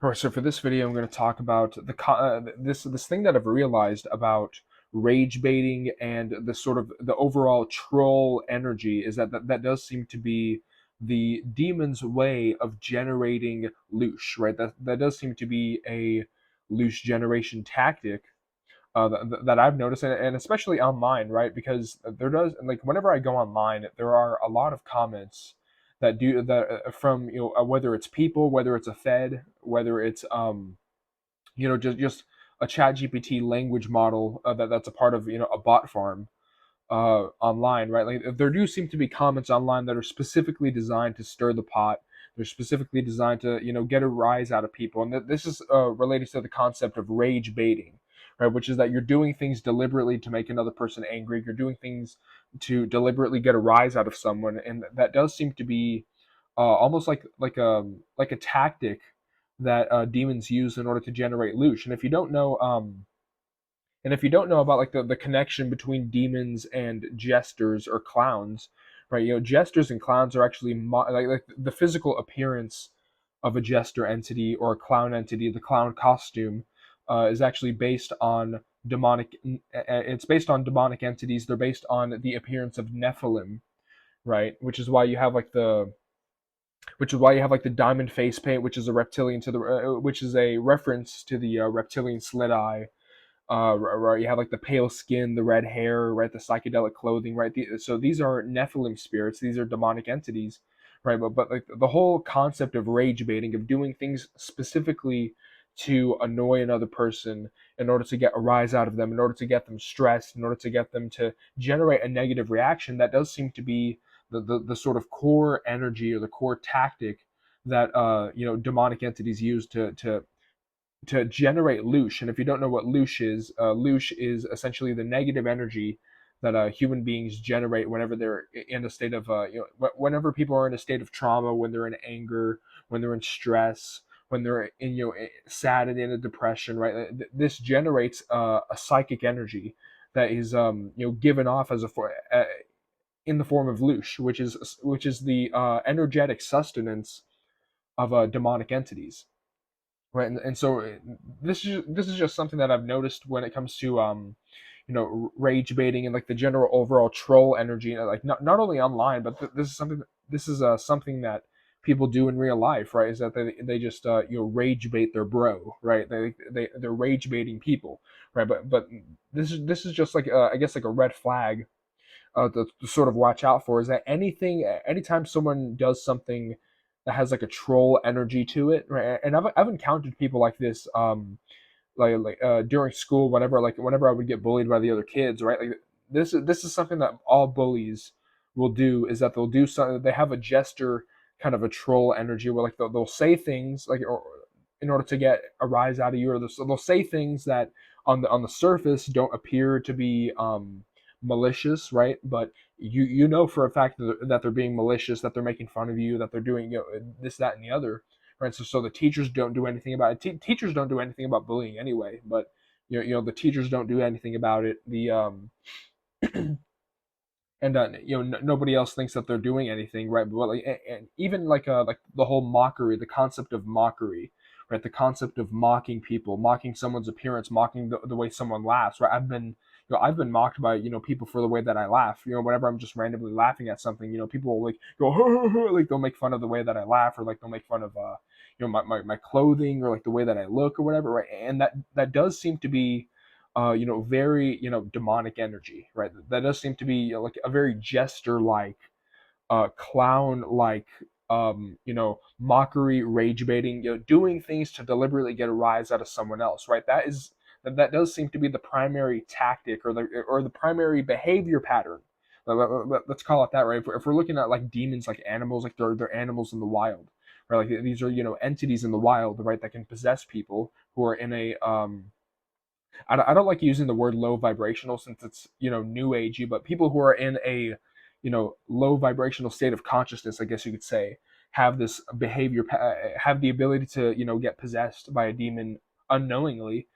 All right, so for this video, I'm going to talk about this thing that I've realized about rage baiting and the sort of the overall troll energy is that does seem to be the demon's way of generating loosh, right? That does seem to be a loosh generation tactic that I've noticed, and especially online, right? Because there does, like, whenever I go online, there are a lot of comments that do that from whether it's people, whether it's a Fed, whether it's just a Chat GPT language model that's a part of a bot farm online, right? Like there do seem to be comments online that are specifically designed to stir the pot. They're specifically designed to get a rise out of people, and this is related to the concept of rage baiting, right? Which is that you're doing things deliberately to make another person angry. You're doing things to deliberately get a rise out of someone, and that does seem to be almost like a tactic that demons use in order to generate loosh. And if you don't know about like the connection between demons and jesters or clowns, right? Jesters and clowns are actually like the physical appearance of a jester entity or a clown entity. The clown costume is actually based on demonic. It's based on demonic entities. They're based on the appearance of Nephilim, right? Which is why you have like the diamond face paint, which is a reptilian which is a reference to the reptilian slit eye. Right, you have like the pale skin, the red hair, right, the psychedelic clothing, right. So these are Nephilim spirits. These are demonic entities, right. But like the whole concept of rage baiting, of doing things specifically to annoy another person in order to get a rise out of them, in order to get them stressed, in order to get them to generate a negative reaction, that does seem to be the sort of core energy or the core tactic that demonic entities use to generate loosh. And if you don't know what loosh is essentially the negative energy that human beings generate whenever they're in a state of, whenever people are in a state of trauma, when they're in anger, when they're in stress, when they're in, sad and in a depression, right? This generates a psychic energy that is, given off as in the form of loosh, which is the energetic sustenance of demonic entities, right. And so this is just something that I've noticed when it comes to rage baiting and like the general overall troll energy, like not only online, but this is something that people do in real life, right? Is that they just rage bait their bro, right? They're rage baiting people, right? But this is just like I guess like a red flag to sort of watch out for, is that anytime someone does something that has like a troll energy to it, right? And I've encountered people like this, during school, whenever I would get bullied by the other kids, right? Like this is something that all bullies will do, is that they'll do something. They have a jester kind of a troll energy where like they'll say things like, or in order to get a rise out of you, or they'll say things that on the surface don't appear to be malicious, right? But you know for a fact that they're being malicious, that they're making fun of you, that they're doing this, that, and the other, right? So the teachers don't do anything about it. Teachers don't do anything about bullying anyway, but the teachers don't do anything about it. The and nobody else thinks that they're doing anything, right? But like, and even like the whole mockery, the concept of mockery, right? The concept of mocking people, mocking someone's appearance, mocking the way someone laughs, right? I've been mocked by people for the way that I laugh. Whenever I'm just randomly laughing at something, people will like go like they'll make fun of the way that I laugh, or like they'll make fun of my clothing, or like the way that I look or whatever, right? And that does seem to be very demonic energy, right? That does seem to be like a very jester like, clown like, mockery, rage baiting, doing things to deliberately get a rise out of someone else, right? That does seem to be the primary tactic, or the primary behavior pattern. Let's call it that, right? If we're looking at like demons, like animals, like they're animals in the wild, right? Like these are entities in the wild, right? That can possess people who are in a I don't like using the word low vibrational, since it's new agey, but people who are in a low vibrational state of consciousness, I guess you could say, have this behavior, have the ability to get possessed by a demon unknowingly,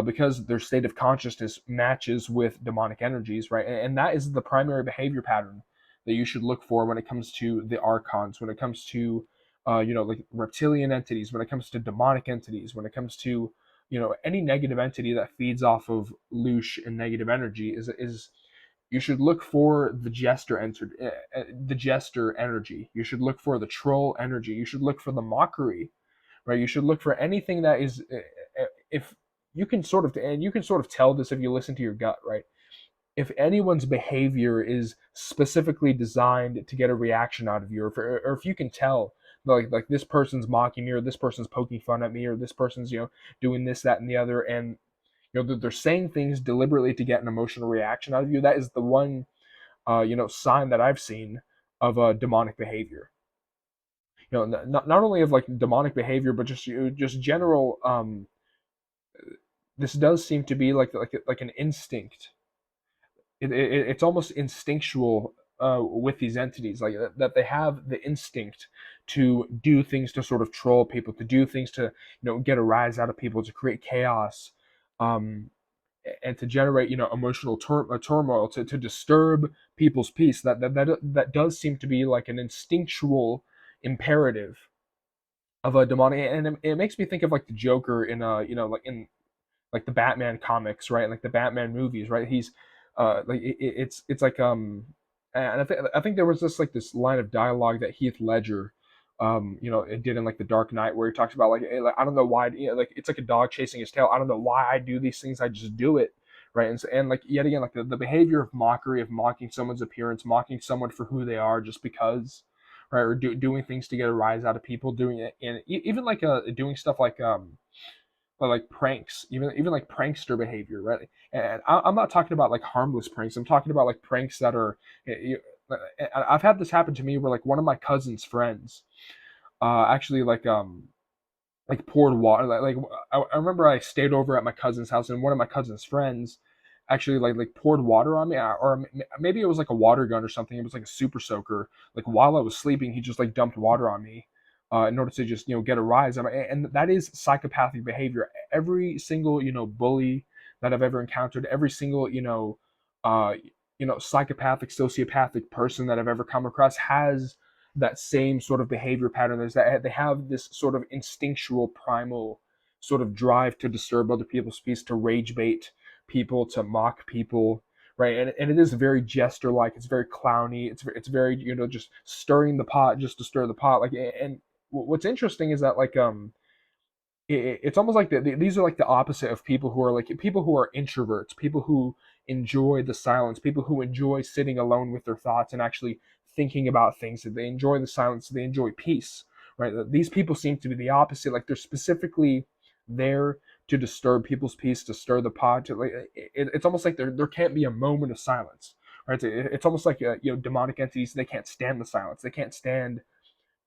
because their state of consciousness matches with demonic energies, right? And that is the primary behavior pattern that you should look for when it comes to the archons, when it comes to like reptilian entities, when it comes to demonic entities, when it comes to any negative entity that feeds off of loosh and negative energy, is you should look for the jester energy. You should look for the troll energy. You should look for the mockery, right? You should look for anything that is, if you can sort of, and you can sort of tell this if you listen to your gut, right? If anyone's behavior is specifically designed to get a reaction out of you, or if you can tell, like this person's mocking me, or this person's poking fun at me, or this person's doing this, that, and the other, and they're saying things deliberately to get an emotional reaction out of you, that is the one sign that I've seen of demonic behavior. Not only of like demonic behavior, but just general. This does seem to be like an instinct. It's almost instinctual with these entities, like that they have the instinct to do things to sort of troll people, to do things to get a rise out of people, to create chaos, um, and to generate emotional turmoil, to disturb people's peace. That does seem to be like an instinctual imperative of a demonic, and it makes me think of like the Joker in like in like the Batman comics, right? Like the Batman movies, right? He's like it's like and I think there was this line of dialogue that Heath Ledger it did in like the Dark Knight, where he talks about like, like I don't know why, like it's like a dog chasing his tail. I don't know why I do these things. I just do it, right? And like yet again, like the behavior of mockery, of mocking someone's appearance, mocking someone for who they are just because, right? Or doing things to get a rise out of people, doing it, and even like doing stuff like but like pranks, even like prankster behavior, right? And I'm not talking about like harmless pranks. I'm talking about like pranks that are. I've had this happen to me where like one of my cousin's friends, actually like poured water. I remember I stayed over at my cousin's house, and one of my cousin's friends actually like poured water on me, or maybe it was like a water gun or something. It was like a super soaker. Like while I was sleeping, he just like dumped water on me, in order to just get a rise. And that is psychopathic behavior. Every single bully that I've ever encountered, every single uh, psychopathic, sociopathic person that I've ever come across has that same sort of behavior pattern. Is that they have this sort of instinctual, primal sort of drive to disturb other people's peace, to rage bait people, to mock people, right? And it is very jester like. It's very clowny. It's very just stirring the pot just to stir the pot. Like, and what's interesting is that like it's almost like these are like the opposite of people who are like people who are introverts, people who enjoy the silence, people who enjoy sitting alone with their thoughts and actually thinking about things. That they enjoy the silence, they enjoy peace, right? These people seem to be the opposite. Like they're specifically there to disturb people's peace, to stir the pot. To, like it's almost like there can't be a moment of silence, right? It's almost like demonic entities. They can't stand the silence. They can't stand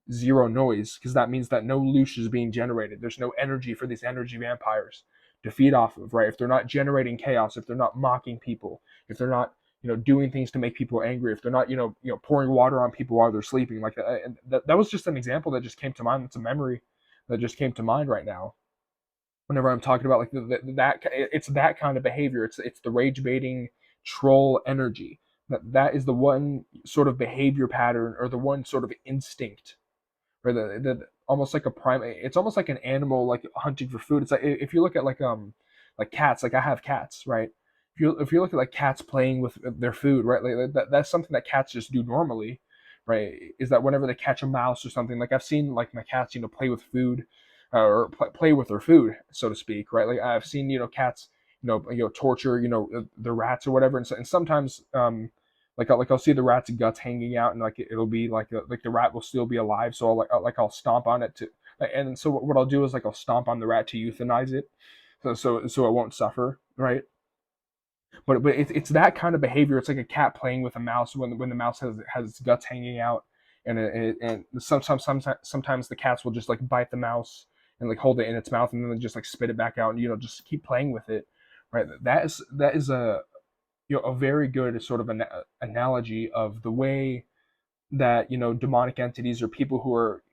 zero noise, because that means that no loosh is being generated. There's no energy for these energy vampires to feed off of, right? If they're not generating chaos, if they're not mocking people, if they're not doing things to make people angry, if they're not pouring water on people while they're sleeping, like that. And that was just an example that just came to mind. It's a memory that just came to mind right now whenever I'm talking about like that. It's that kind of behavior. It's the rage baiting troll energy. That is the one sort of behavior pattern, or the one sort of instinct, or the almost like a prime. It's almost like an animal like hunting for food. It's like if you look at like cats. Like I have cats, right? If you look at like cats playing with their food, right? That's something that cats just do normally, right? Is that whenever they catch a mouse or something, like I've seen like my cats play with food, or play with their food, so to speak, right? Like I've seen cats torture the rats or whatever, and sometimes like I'll see the rat's guts hanging out, and like it'll be like the rat will still be alive, so I'll stomp on it to, and so what I'll do is like I'll stomp on the rat to euthanize it, so it won't suffer, right? But it's that kind of behavior. It's like a cat playing with a mouse when the mouse has its guts hanging out, and sometimes the cats will just like bite the mouse and like hold it in its mouth, and then just like spit it back out, and just keep playing with it, right? That is a very good sort of an analogy of the way that demonic entities, or people who are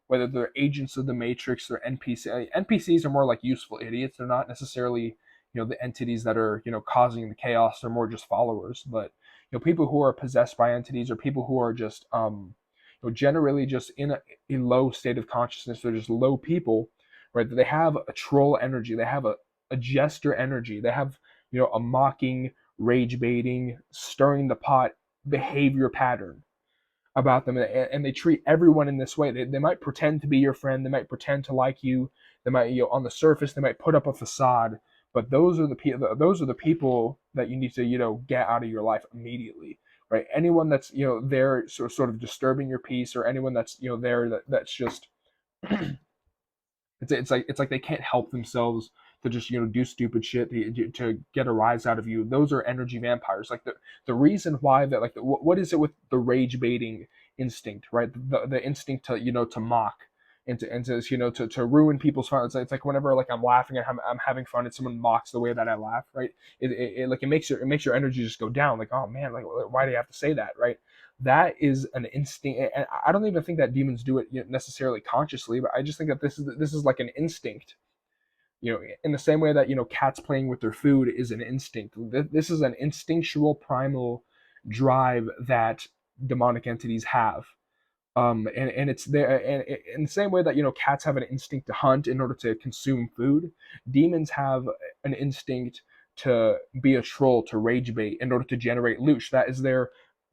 whether they're agents of the matrix or npcs are more like useful idiots. They're not necessarily the entities that are causing the chaos. They're more just followers. But people who are possessed by entities, or people who are just generally just in a low state of consciousness. They're just low people, right? They have a troll energy, they have a jester energy, they have a mocking, rage baiting, stirring the pot behavior pattern about them, and they treat everyone in this way. They might pretend to be your friend, they might pretend to like you, they might, on the surface, they might put up a facade, but those are the people that you need to, get out of your life immediately, right? Anyone that's, there sort of disturbing your peace, or anyone that's, there that's just it's like they can't help themselves to just do stupid shit to get a rise out of you. Those are energy vampires. Like the reason why that, like, what is it with the rage baiting instinct, right? The instinct to, to mock, and to to ruin people's fun. It's like whenever, like, I'm laughing and I'm having fun and someone mocks the way that I laugh, right? Like, it makes your energy just go down. Like, oh man, like, why do you have to say that, right? That is an instinct, and I don't even think that demons do it, necessarily consciously, but I just think that this is like an instinct, in the same way that, cats playing with their food is an instinct. This is an instinctual primal drive that demonic entities have, and it's there, and in the same way that, cats have an instinct to hunt in order to consume food, demons have an instinct to be a troll, to rage bait in order to generate loosh. That is their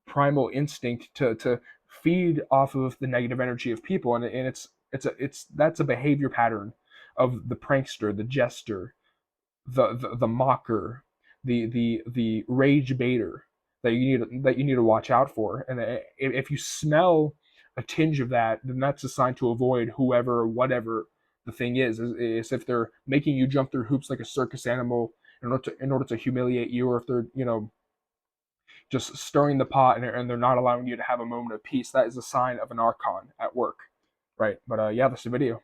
primal instinct to feed off of the negative energy of people, and it's that's a behavior pattern of the prankster, the jester, the mocker, the rage baiter that you need to watch out for. And if you smell a tinge of that, then that's a sign to avoid whoever or whatever the thing is if they're making you jump through hoops like a circus animal in order to humiliate you, or if they're, just stirring the pot, and they're not allowing you to have a moment of peace. That is a sign of an archon at work, right? But yeah, that's the video.